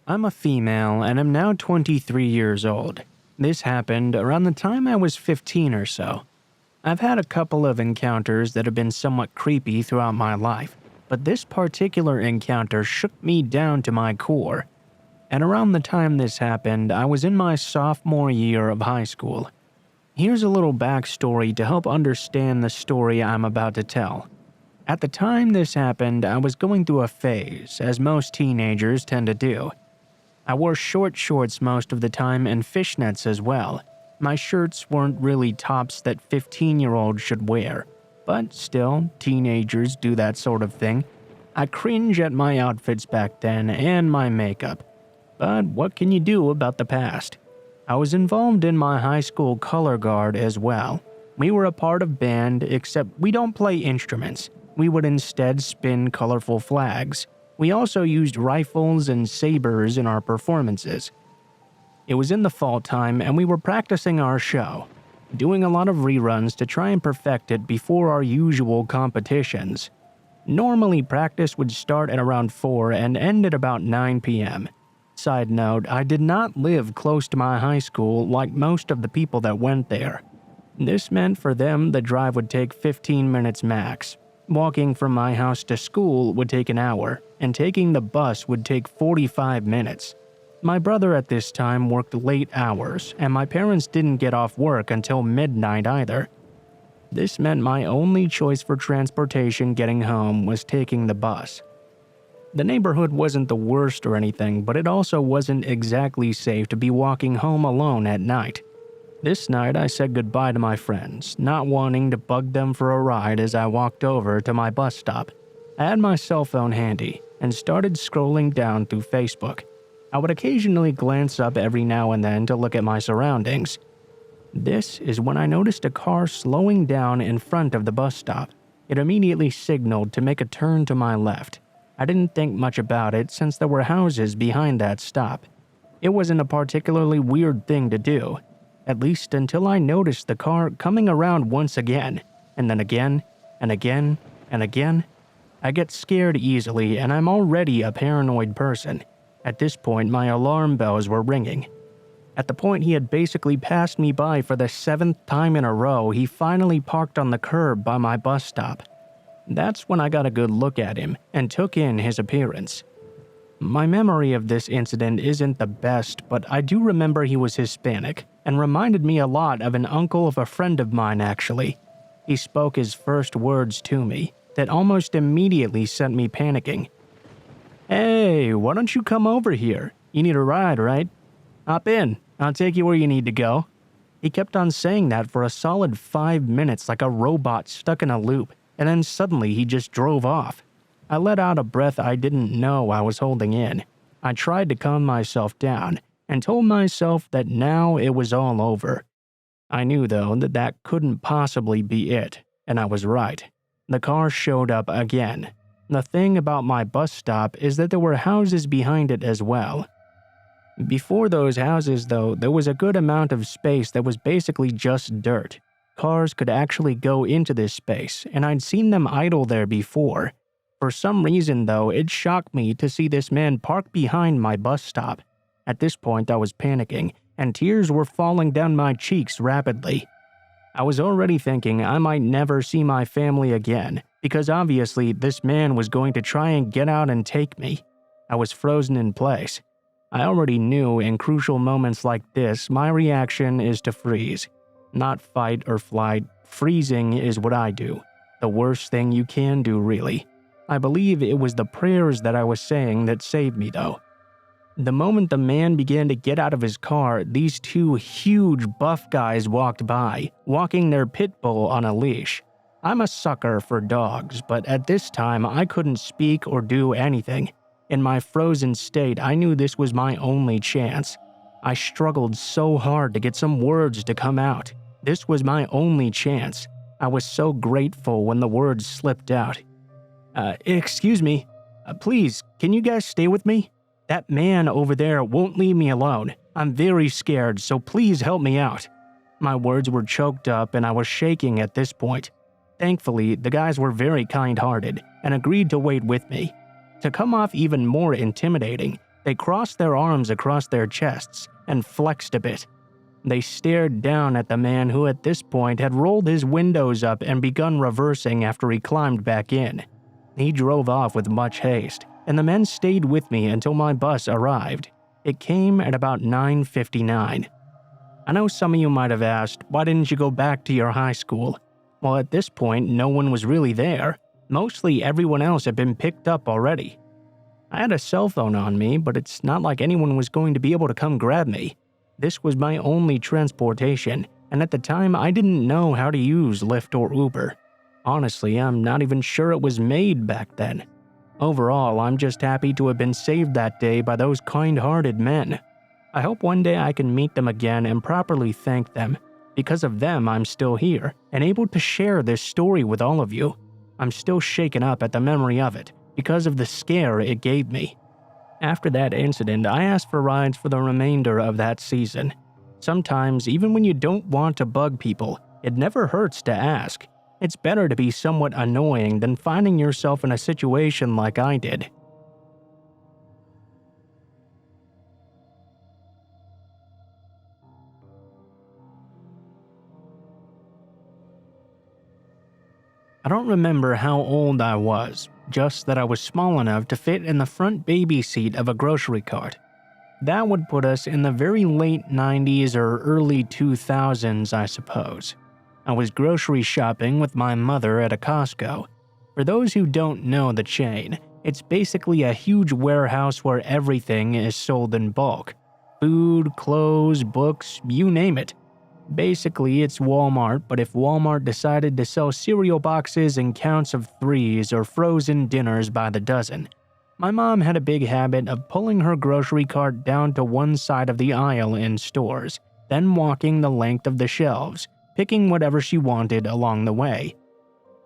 I'm a female and am now 23 years old. This happened around the time I was 15 or so. I've had a couple of encounters that have been somewhat creepy throughout my life, but this particular encounter shook me down to my core. And around the time this happened, I was in my sophomore year of high school. Here's a little backstory to help understand the story I'm about to tell. At the time this happened, I was going through a phase, as most teenagers tend to do. I wore short shorts most of the time and fishnets as well. My shirts weren't really tops that 15-year-olds should wear, but still, teenagers do that sort of thing. I cringe at my outfits back then and my makeup. But what can you do about the past? I was involved in my high school color guard as well. We were a part of band, except we don't play instruments. We would instead spin colorful flags. We also used rifles and sabers in our performances. It was in the fall time and we were practicing our show, doing a lot of reruns to try and perfect it before our usual competitions. Normally practice would start at around 4 and end at about 9 p.m. Side note, I did not live close to my high school like most of the people that went there. This meant for them the drive would take 15 minutes max. Walking from my house to school would take an hour, and taking the bus would take 45 minutes. My brother at this time worked late hours, and my parents didn't get off work until midnight either. This meant my only choice for transportation getting home was taking the bus. The neighborhood wasn't the worst or anything, but it also wasn't exactly safe to be walking home alone at night. This night I said goodbye to my friends, not wanting to bug them for a ride as I walked over to my bus stop. I had my cell phone handy and started scrolling down through Facebook. I would occasionally glance up every now and then to look at my surroundings. This is when I noticed a car slowing down in front of the bus stop. It immediately signaled to make a turn to my left. I didn't think much about it since there were houses behind that stop. It wasn't a particularly weird thing to do, at least until I noticed the car coming around once again, and then again, and again, and again. I get scared easily and I'm already a paranoid person. At this point, my alarm bells were ringing. At the point he had basically passed me by for the 7th time in a row, he finally parked on the curb by my bus stop. That's when I got a good look at him and took in his appearance. My memory of this incident isn't the best, but I do remember he was Hispanic and reminded me a lot of an uncle of a friend of mine actually. He spoke his first words to me that almost immediately sent me panicking. "Hey, why don't you come over here? You need a ride, right? Hop in, I'll take you where you need to go." He kept on saying that for a solid 5 minutes like a robot stuck in a loop, and then suddenly he just drove off. I let out a breath I didn't know I was holding in. I tried to calm myself down and told myself that now it was all over. I knew though that that couldn't possibly be it, and I was right. The car showed up again. The thing about my bus stop is that there were houses behind it as well. Before those houses though, there was a good amount of space that was basically just dirt. Cars could actually go into this space, and I'd seen them idle there before. For some reason though, it shocked me to see this man park behind my bus stop. At this point I was panicking, and tears were falling down my cheeks rapidly. I was already thinking I might never see my family again, because obviously this man was going to try and get out and take me. I was frozen in place. I already knew in crucial moments like this, my reaction is to freeze. Not fight or flight, freezing is what I do. The worst thing you can do, really. I believe it was the prayers that I was saying that saved me, though. The moment the man began to get out of his car, these two huge buff guys walked by, walking their pit bull on a leash. I'm a sucker for dogs, but at this time I couldn't speak or do anything. In my frozen state, I knew this was my only chance. I struggled so hard to get some words to come out. This was my only chance. I was so grateful when the words slipped out. Excuse me. Please, can you guys stay with me? That man over there won't leave me alone. I'm very scared, so please help me out." My words were choked up and I was shaking at this point. Thankfully, the guys were very kind-hearted and agreed to wait with me. To come off even more intimidating, They crossed their arms across their chests and flexed a bit. They stared down at the man who at this point had rolled his windows up and begun reversing after he climbed back in. He drove off with much haste, and the men stayed with me until my bus arrived. It came at about 9:59. I know some of you might have asked, why didn't you go back to your high school? Well, at this point, no one was really there. Mostly everyone else had been picked up already. I had a cell phone on me, but it's not like anyone was going to be able to come grab me. This was my only transportation, and at the time I didn't know how to use Lyft or Uber. Honestly, I'm not even sure it was made back then. Overall, I'm just happy to have been saved that day by those kind-hearted men. I hope one day I can meet them again and properly thank them. Because of them, I'm still here and able to share this story with all of you. I'm still shaken up at the memory of it because of the scare it gave me. After that incident, I asked for rides for the remainder of that season. Sometimes, even when you don't want to bug people, it never hurts to ask. It's better to be somewhat annoying than finding yourself in a situation like I did. I don't remember how old I was, just that I was small enough to fit in the front baby seat of a grocery cart. That would put us in the very late 90s or early 2000s, I suppose. I was grocery shopping with my mother at a Costco. For those who don't know the chain, it's basically a huge warehouse where everything is sold in bulk. Food, clothes, books, you name it. Basically, it's Walmart, but if Walmart decided to sell cereal boxes in counts of 3s or frozen dinners by the dozen. My mom had a big habit of pulling her grocery cart down to one side of the aisle in stores, then walking the length of the shelves, picking whatever she wanted along the way.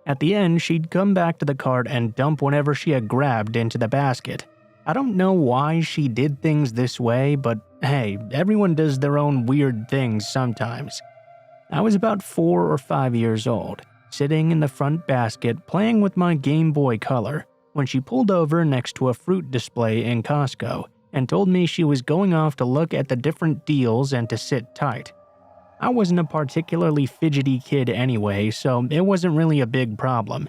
At the end, she'd come back to the cart and dump whatever she had grabbed into the basket. I don't know why she did things this way, but hey, everyone does their own weird things sometimes. I was about 4 or 5 years old, sitting in the front basket playing with my Game Boy Color, when she pulled over next to a fruit display in Costco and told me she was going off to look at the different deals and to sit tight. I wasn't a particularly fidgety kid anyway, so it wasn't really a big problem.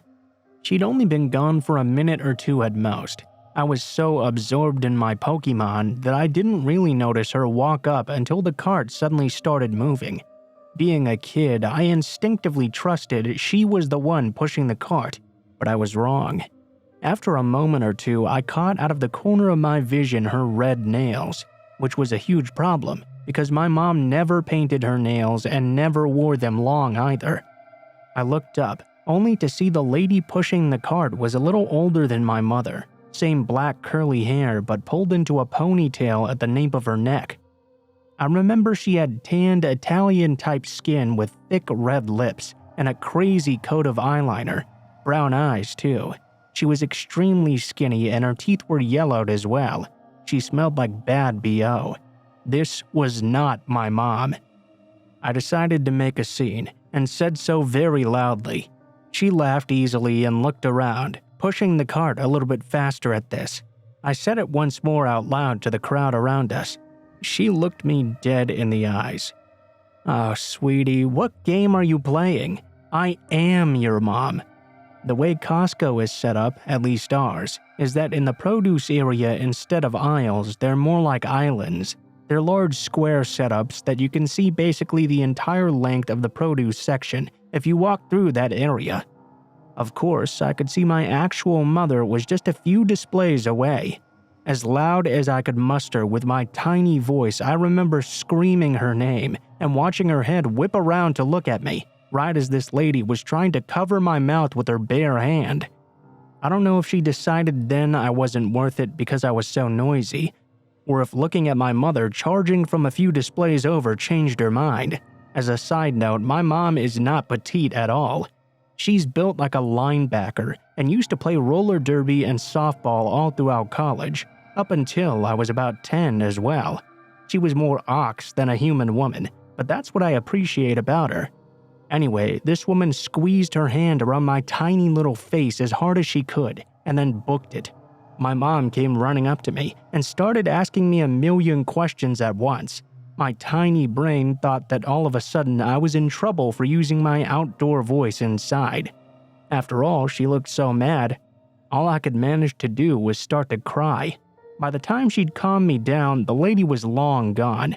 She'd only been gone for a minute or two at most. I was so absorbed in my Pokemon that I didn't really notice her walk up until the cart suddenly started moving. Being a kid, I instinctively trusted she was the one pushing the cart, but I was wrong. After a moment or two, I caught out of the corner of my vision her red nails, which was a huge problem because my mom never painted her nails and never wore them long either. I looked up, only to see the lady pushing the cart was a little older than my mother. Same black curly hair but pulled into a ponytail at the nape of her neck. I remember she had tanned Italian-type skin with thick red lips and a crazy coat of eyeliner. Brown eyes, too. She was extremely skinny and her teeth were yellowed as well. She smelled like bad BO. This was not my mom. I decided to make a scene and said so very loudly. She laughed easily and looked around, pushing the cart a little bit faster at this. I said it once more out loud to the crowd around us. She looked me dead in the eyes. "Oh, sweetie, what game are you playing? I am your mom." The way Costco is set up, at least ours, is that in the produce area instead of aisles, they're more like islands. They're large square setups that you can see basically the entire length of the produce section if you walk through that area. Of course, I could see my actual mother was just a few displays away. As loud as I could muster with my tiny voice, I remember screaming her name and watching her head whip around to look at me, right as this lady was trying to cover my mouth with her bare hand. I don't know if she decided then I wasn't worth it because I was so noisy, or if looking at my mother charging from a few displays over changed her mind. As a side note, my mom is not petite at all. She's built like a linebacker and used to play roller derby and softball all throughout college, up until I was about 10 as well. She was more ox than a human woman, but that's what I appreciate about her. Anyway, this woman squeezed her hand around my tiny little face as hard as she could, and then booked it. My mom came running up to me and started asking me a million questions at once. My tiny brain thought that all of a sudden I was in trouble for using my outdoor voice inside. After all, she looked so mad. All I could manage to do was start to cry. By the time she'd calmed me down, the lady was long gone,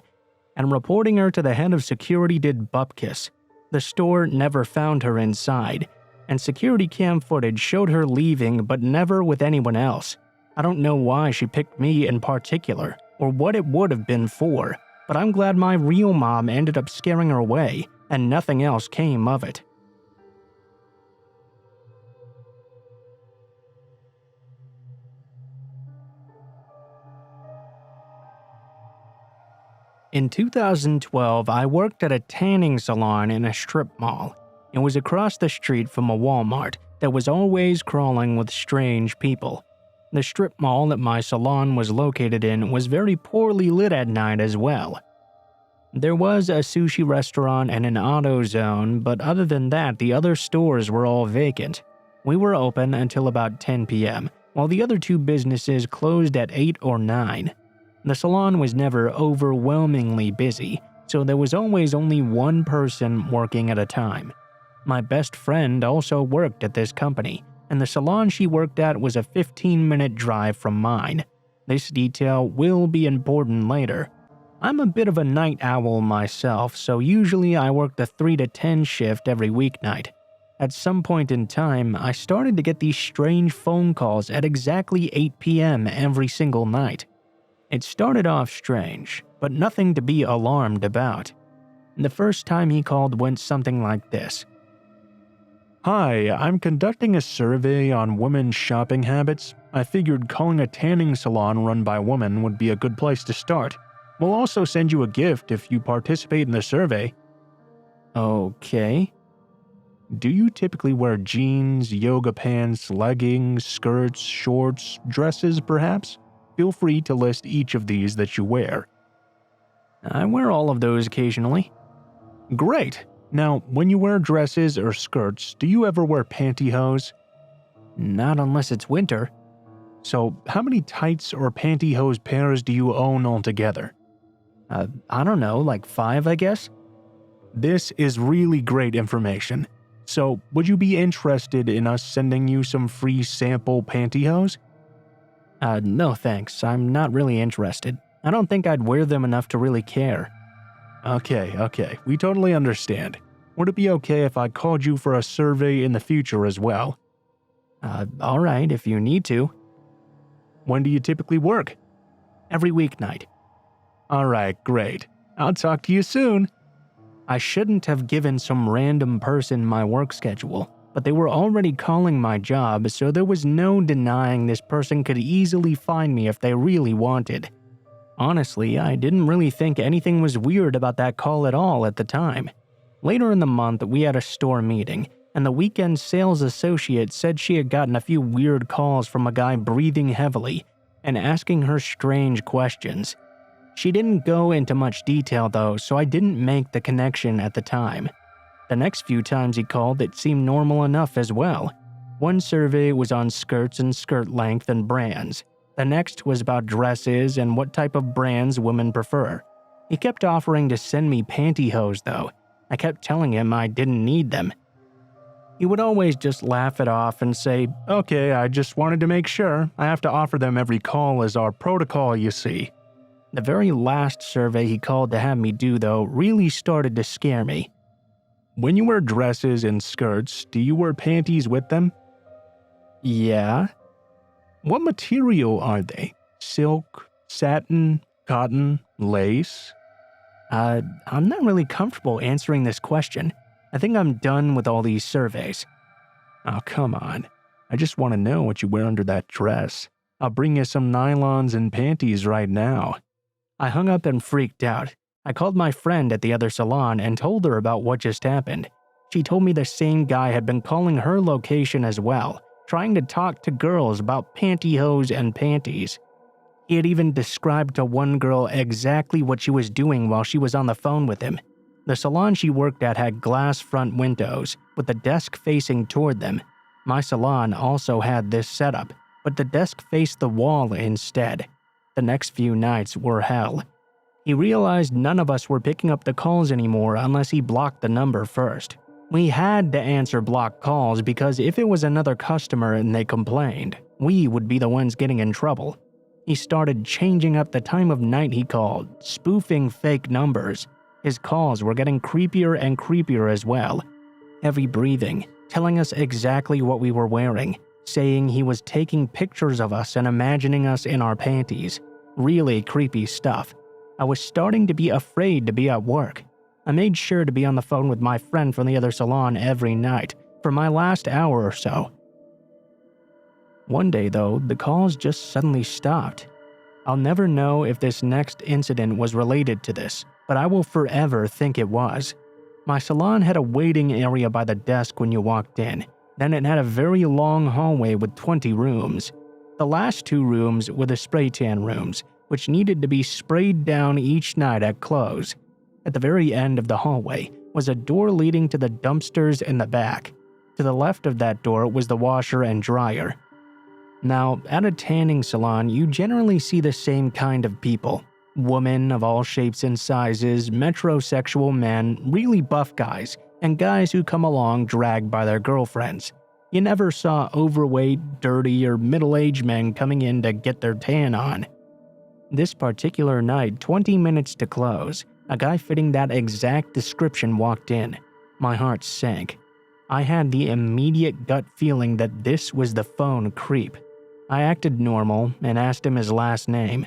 and reporting her to the head of security did bupkis. The store never found her inside, and security cam footage showed her leaving but never with anyone else. I don't know why she picked me in particular, or what it would have been for, but I'm glad my real mom ended up scaring her away, and nothing else came of it. In 2012, I worked at a tanning salon in a strip mall. It was across the street from a Walmart that was always crawling with strange people. The strip mall that my salon was located in was very poorly lit at night as well. There was a sushi restaurant and an auto zone, but other than that, the other stores were all vacant. We were open until about 10 p.m., while the other two businesses closed at 8 or 9. The salon was never overwhelmingly busy, so there was always only one person working at a time. My best friend also worked at this company, and the salon she worked at was a 15-minute drive from mine. This detail will be important later. I'm a bit of a night owl myself, so usually I work the 3 to 10 shift every weeknight. At some point in time, I started to get these strange phone calls at exactly 8 p.m. every single night. It started off strange, but nothing to be alarmed about. The first time he called went something like this. Hi, I'm conducting a survey on women's shopping habits. I figured calling a tanning salon run by women would be a good place to start. We'll also send you a gift if you participate in the survey. Okay. Do you typically wear jeans, yoga pants, leggings, skirts, shorts, dresses perhaps? Feel free to list each of these that you wear. I wear all of those occasionally. Great! Now, when you wear dresses or skirts, do you ever wear pantyhose? Not unless it's winter. So, how many tights or pantyhose pairs do you own altogether? I don't know, like 5, I guess? This is really great information. So, would you be interested in us sending you some free sample pantyhose? No thanks, I'm not really interested. I don't think I'd wear them enough to really care. Okay, we totally understand. Would it be okay if I called you for a survey in the future as well? Alright, if you need to. When do you typically work? Every weeknight. Alright, great. I'll talk to you soon. I shouldn't have given some random person my work schedule, but they were already calling my job, so there was no denying this person could easily find me if they really wanted. Honestly, I didn't really think anything was weird about that call at all at the time. Later in the month, we had a store meeting, and the weekend sales associate said she had gotten a few weird calls from a guy breathing heavily and asking her strange questions. She didn't go into much detail though, so I didn't make the connection at the time. The next few times he called, it seemed normal enough as well. One survey was on skirts and skirt length and brands. The next was about dresses and what type of brands women prefer. He kept offering to send me pantyhose though. I kept telling him I didn't need them. He would always just laugh it off and say, "Okay, I just wanted to make sure. I have to offer them every call as our protocol, you see." The very last survey he called to have me do though really started to scare me. When you wear dresses and skirts, do you wear panties with them? Yeah. What material are they? Silk, satin, cotton, lace? I'm not really comfortable answering this question. I think I'm done with all these surveys. Oh, come on. I just want to know what you wear under that dress. I'll bring you some nylons and panties right now. I hung up and freaked out. I called my friend at the other salon and told her about what just happened. She told me the same guy had been calling her location as well, trying to talk to girls about pantyhose and panties. He had even described to one girl exactly what she was doing while she was on the phone with him. The salon she worked at had glass front windows, with the desk facing toward them. My salon also had this setup. but the desk faced the wall instead. The next few nights were hell. He realized none of us were picking up the calls anymore unless he blocked the number first. We had to answer blocked calls because if it was another customer and they complained, we would be the ones getting in trouble. He started changing up the time of night he called, spoofing fake numbers. His calls were getting creepier and creepier as well. Heavy breathing, telling us exactly what we were wearing, saying he was taking pictures of us and imagining us in our panties. Really creepy stuff. I was starting to be afraid to be at work. I made sure to be on the phone with my friend from the other salon every night for my last hour or so. One day, though, the calls just suddenly stopped. I'll never know if this next incident was related to this, but I will forever think it was. My salon had a waiting area by the desk when you walked in. Then it had a very long hallway with 20 rooms. The last 2 rooms were the spray tan rooms, which needed to be sprayed down each night at close. At the very end of the hallway was a door leading to the dumpsters in the back. To the left of that door was the washer and dryer. Now, at a tanning salon, you generally see the same kind of people. Women of all shapes and sizes, metrosexual men, really buff guys, and guys who come along dragged by their girlfriends. You never saw overweight, dirty, or middle-aged men coming in to get their tan on. This particular night, 20 minutes to close, a guy fitting that exact description walked in. My heart sank. I had the immediate gut feeling that this was the phone creep. I acted normal and asked him his last name.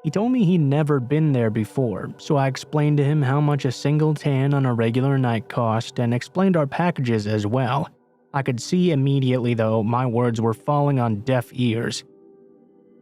He told me he'd never been there before, so I explained to him how much a single tan on a regular night cost and explained our packages as well. I could see immediately, though, my words were falling on deaf ears.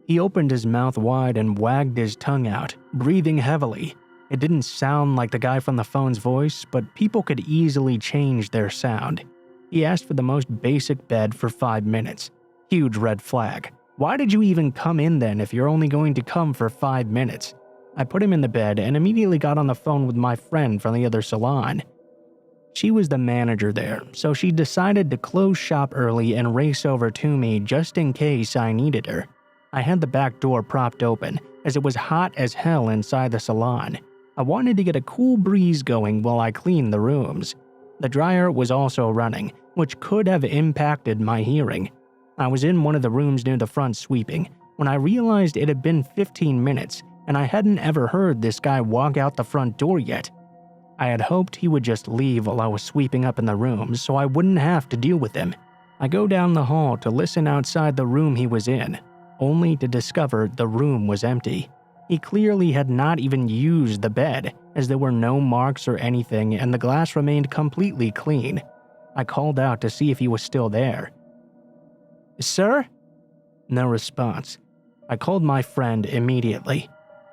He opened his mouth wide and wagged his tongue out, breathing heavily. It didn't sound like the guy from the phone's voice, but people could easily change their sound. He asked for the most basic bed for 5 minutes. Huge red flag. Why did you even come in then if you're only going to come for 5 minutes? I put him in the bed and immediately got on the phone with my friend from the other salon. She was the manager there, so she decided to close shop early and race over to me just in case I needed her. I had the back door propped open, as it was hot as hell inside the salon. I wanted to get a cool breeze going while I cleaned the rooms. The dryer was also running, which could have impacted my hearing. I was in one of the rooms near the front sweeping when I realized it had been 15 minutes and I hadn't ever heard this guy walk out the front door yet. I had hoped he would just leave while I was sweeping up in the rooms so I wouldn't have to deal with him. I go down the hall to listen outside the room he was in, only to discover the room was empty. He clearly had not even used the bed, as there were no marks or anything and the glass remained completely clean. I called out to see if he was still there. "Sir?" No response. I called my friend immediately.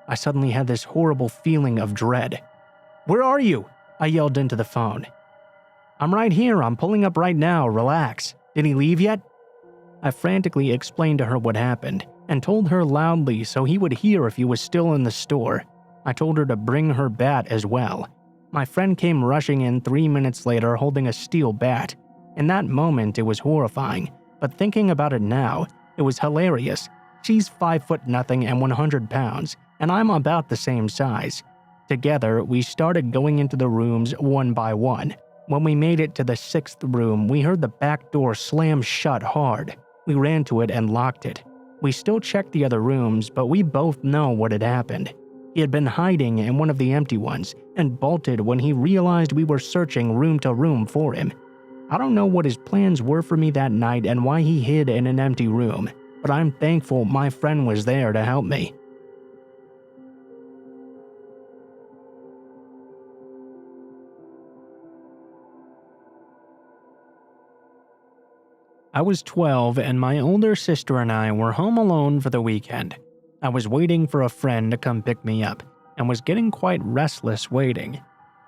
I suddenly had this horrible feeling of dread. "Where are you?" I yelled into the phone. "I'm right here, I'm pulling up right now, relax. Did he leave yet?" I frantically explained to her what happened and told her loudly so he would hear if he was still in the store. I told her to bring her bat as well. My friend came rushing in 3 minutes later holding a steel bat. In that moment, it was horrifying, but thinking about it now, it was hilarious. She's 5'0" and 100 pounds, and I'm about the same size. Together, we started going into the rooms one by one. When we made it to the 6th room, we heard the back door slam shut hard. We ran to it and locked it. We still checked the other rooms, but we both know what had happened. He had been hiding in one of the empty ones and bolted when he realized we were searching room to room for him. I don't know what his plans were for me that night and why he hid in an empty room, but I'm thankful my friend was there to help me. I was 12 and my older sister and I were home alone for the weekend. I was waiting for a friend to come pick me up and was getting quite restless waiting.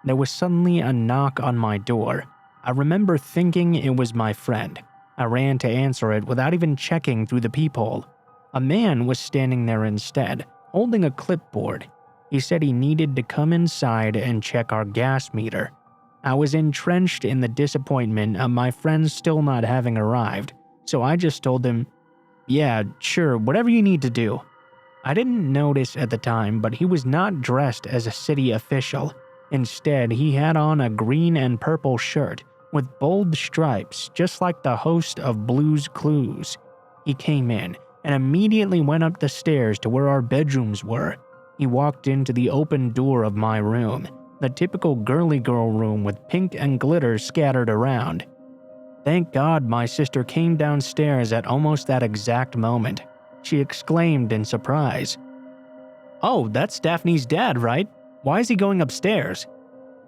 There was suddenly a knock on my door. I remember thinking it was my friend. I ran to answer it without even checking through the peephole. A man was standing there instead, holding a clipboard. He said he needed to come inside and check our gas meter. I was entrenched in the disappointment of my friend still not having arrived, so I just told him, Yeah, sure, whatever you need to do. I didn't notice at the time, but he was not dressed as a city official. Instead, he had on a green and purple shirt with bold stripes, just like the host of Blue's Clues. He came in and immediately went up the stairs to where our bedrooms were. He walked into the open door of my room, the typical girly girl room with pink and glitter scattered around. Thank God my sister came downstairs at almost that exact moment. She exclaimed in surprise, "Oh, that's Daphne's dad, right? Why is he going upstairs?"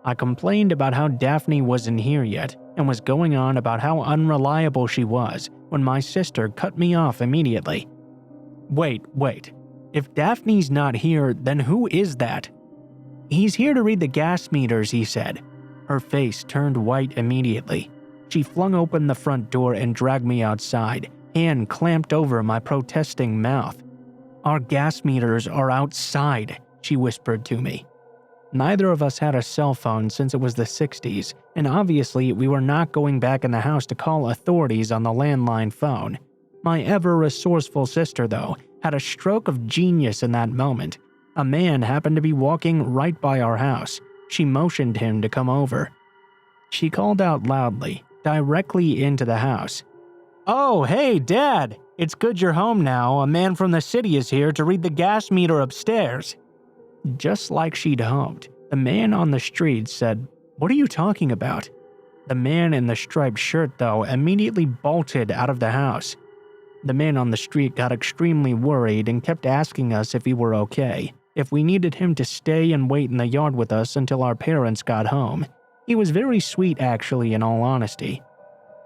I complained about how Daphne wasn't here yet and was going on about how unreliable she was when my sister cut me off immediately. Wait. If Daphne's not here, then who is that? He's here to read the gas meters, he said. Her face turned white immediately. She flung open the front door and dragged me outside, hand clamped over my protesting mouth. "Our gas meters are outside," she whispered to me. Neither of us had a cell phone since it was the 60s, and obviously we were not going back in the house to call authorities on the landline phone. My ever-resourceful sister, though, had a stroke of genius in that moment. A man happened to be walking right by our house. She motioned him to come over. She called out loudly, directly into the house. "Oh, hey, Dad! It's good you're home now. A man from the city is here to read the gas meter upstairs." Just like she'd hoped, the man on the street said, "What are you talking about?" The man in the striped shirt, though, immediately bolted out of the house. The man on the street got extremely worried and kept asking us if we were okay, if we needed him to stay and wait in the yard with us until our parents got home. He was very sweet, actually, in all honesty.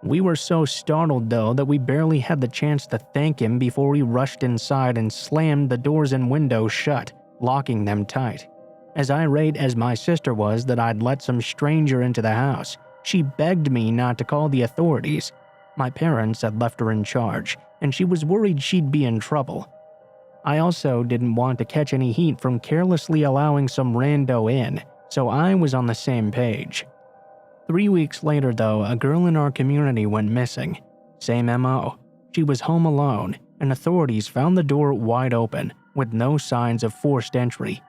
We were so startled, though, that we barely had the chance to thank him before we rushed inside and slammed the doors and windows shut, locking them tight. As irate as my sister was that I'd let some stranger into the house, she begged me not to call the authorities. My parents had left her in charge, and she was worried she'd be in trouble. I also didn't want to catch any heat from carelessly allowing some rando in, so I was on the same page. 3 weeks later, though, a girl in our community went missing. Same MO. She was home alone, and authorities found the door wide open, with no signs of forced entry.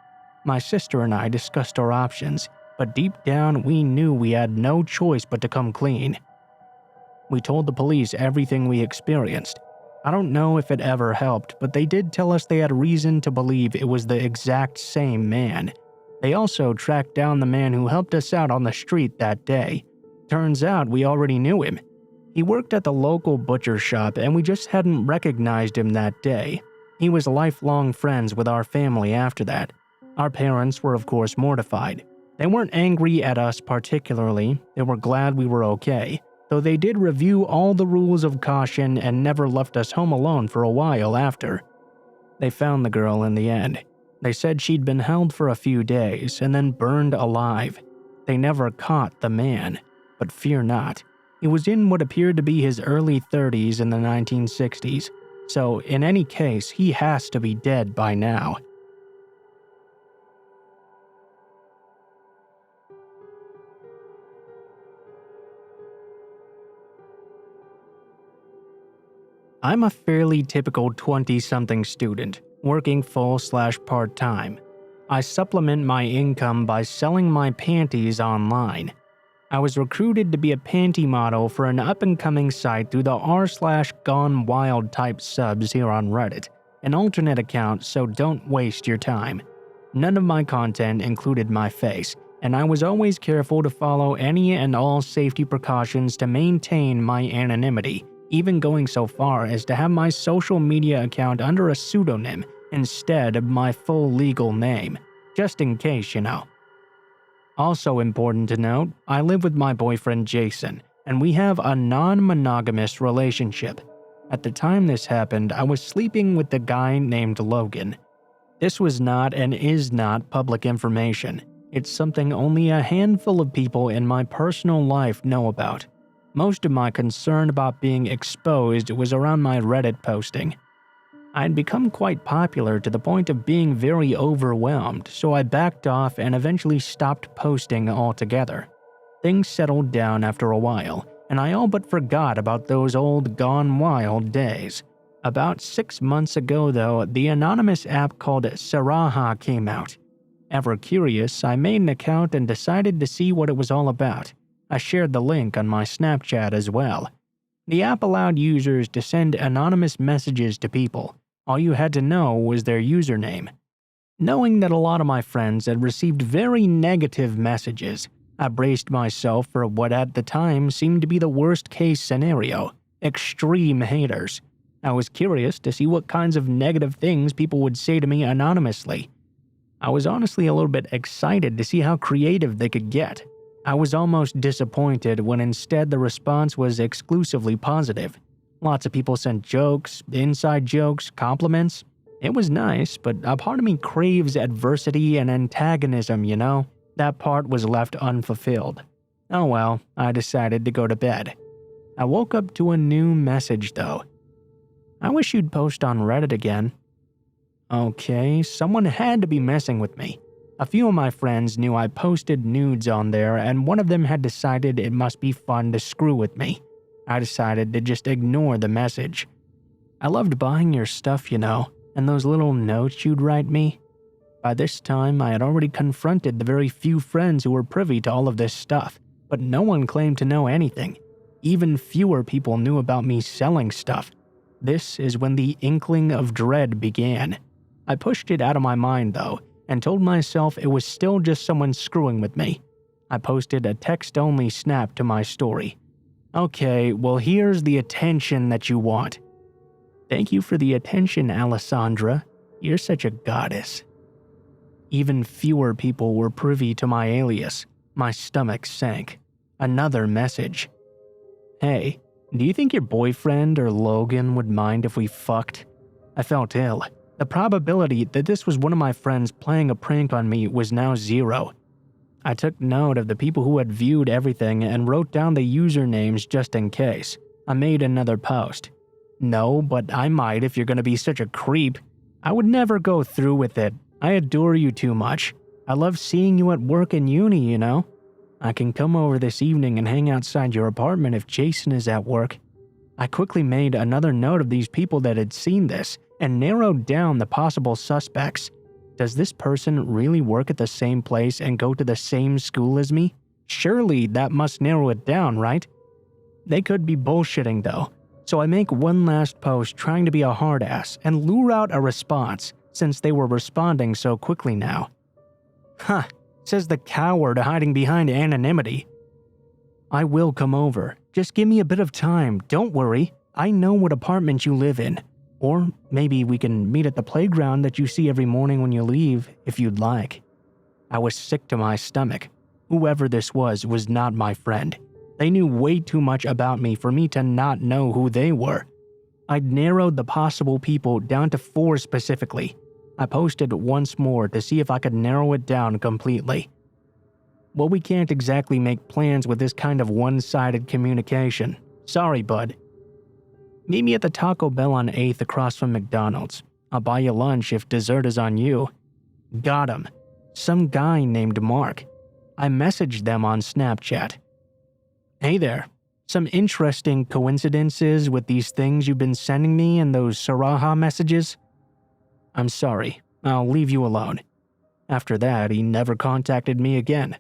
My sister and I discussed our options, but deep down we knew we had no choice but to come clean. We told the police everything we experienced. I don't know if it ever helped, but they did tell us they had reason to believe it was the exact same man. They also tracked down the man who helped us out on the street that day. Turns out we already knew him. He worked at the local butcher shop and we just hadn't recognized him that day. He was lifelong friends with our family after that. Our parents were of course mortified. They weren't angry at us particularly, they were glad we were okay, though they did review all the rules of caution and never left us home alone for a while after. They found the girl in the end. They said she'd been held for a few days and then burned alive. They never caught the man, but fear not. He was in what appeared to be his early 30s in the 1960s, so in any case, he has to be dead by now. I'm a fairly typical 20-something student, working full/part-time. I supplement my income by selling my panties online. I was recruited to be a panty model for an up-and-coming site through the r/gone wild type subs here on Reddit, an alternate account, so don't waste your time. None of my content included my face, and I was always careful to follow any and all safety precautions to maintain my anonymity, even going so far as to have my social media account under a pseudonym instead of my full legal name, just in case, you know. Also important to note, I live with my boyfriend Jason, and we have a non-monogamous relationship. At the time this happened, I was sleeping with a guy named Logan. This was not and is not public information. It's something only a handful of people in my personal life know about. Most of my concern about being exposed was around my Reddit posting. I'd become quite popular to the point of being very overwhelmed, so I backed off and eventually stopped posting altogether. Things settled down after a while, and I all but forgot about those old gone wild days. About 6 months ago, though, the anonymous app called Saraha came out. Ever curious, I made an account and decided to see what it was all about. I shared the link on my Snapchat as well. The app allowed users to send anonymous messages to people. All you had to know was their username. Knowing that a lot of my friends had received very negative messages, I braced myself for what at the time seemed to be the worst case scenario: extreme haters. I was curious to see what kinds of negative things people would say to me anonymously. I was honestly a little bit excited to see how creative they could get. I was almost disappointed when instead the response was exclusively positive. Lots of people sent jokes, inside jokes, compliments. It was nice, but a part of me craves adversity and antagonism, you know? That part was left unfulfilled. Oh well, I decided to go to bed. I woke up to a new message though. I wish you'd post on Reddit again. Okay, someone had to be messing with me. A few of my friends knew I posted nudes on there, and one of them had decided it must be fun to screw with me. I decided to just ignore the message. I loved buying your stuff, you know, and those little notes you'd write me. By this time, I had already confronted the very few friends who were privy to all of this stuff, but no one claimed to know anything. Even fewer people knew about me selling stuff. This is when the inkling of dread began. I pushed it out of my mind, though, and told myself it was still just someone screwing with me. I posted a text-only snap to my story. Okay, well here's the attention that you want. Thank you for the attention, Alessandra. You're such a goddess. Even fewer people were privy to my alias. My stomach sank. Another message. Hey, do you think your boyfriend or Logan would mind if we fucked? I felt ill. The probability that this was one of my friends playing a prank on me was now 0. I took note of the people who had viewed everything and wrote down the usernames just in case. I made another post. No, but I might if you're gonna be such a creep. I would never go through with it. I adore you too much. I love seeing you at work and uni, you know? I can come over this evening and hang outside your apartment if Jason is at work. I quickly made another note of these people that had seen this and narrowed down the possible suspects. Does this person really work at the same place and go to the same school as me? Surely that must narrow it down, right? They could be bullshitting though, so I make one last post trying to be a hard ass and lure out a response since they were responding so quickly now. Huh, says the coward hiding behind anonymity. I will come over. Just give me a bit of time, don't worry. I know what apartment you live in. Or maybe we can meet at the playground that you see every morning when you leave, if you'd like. I was sick to my stomach. Whoever this was not my friend. They knew way too much about me for me to not know who they were. I'd narrowed the possible people down to 4 specifically. I posted once more to see if I could narrow it down completely. Well, we can't exactly make plans with this kind of one-sided communication. Sorry, bud. Meet me at the Taco Bell on 8th across from McDonald's. I'll buy you lunch if dessert is on you. Got him. Some guy named Mark. I messaged them on Snapchat. Hey there. Some interesting coincidences with these things you've been sending me and those Saraha messages? I'm sorry. I'll leave you alone. After that, he never contacted me again.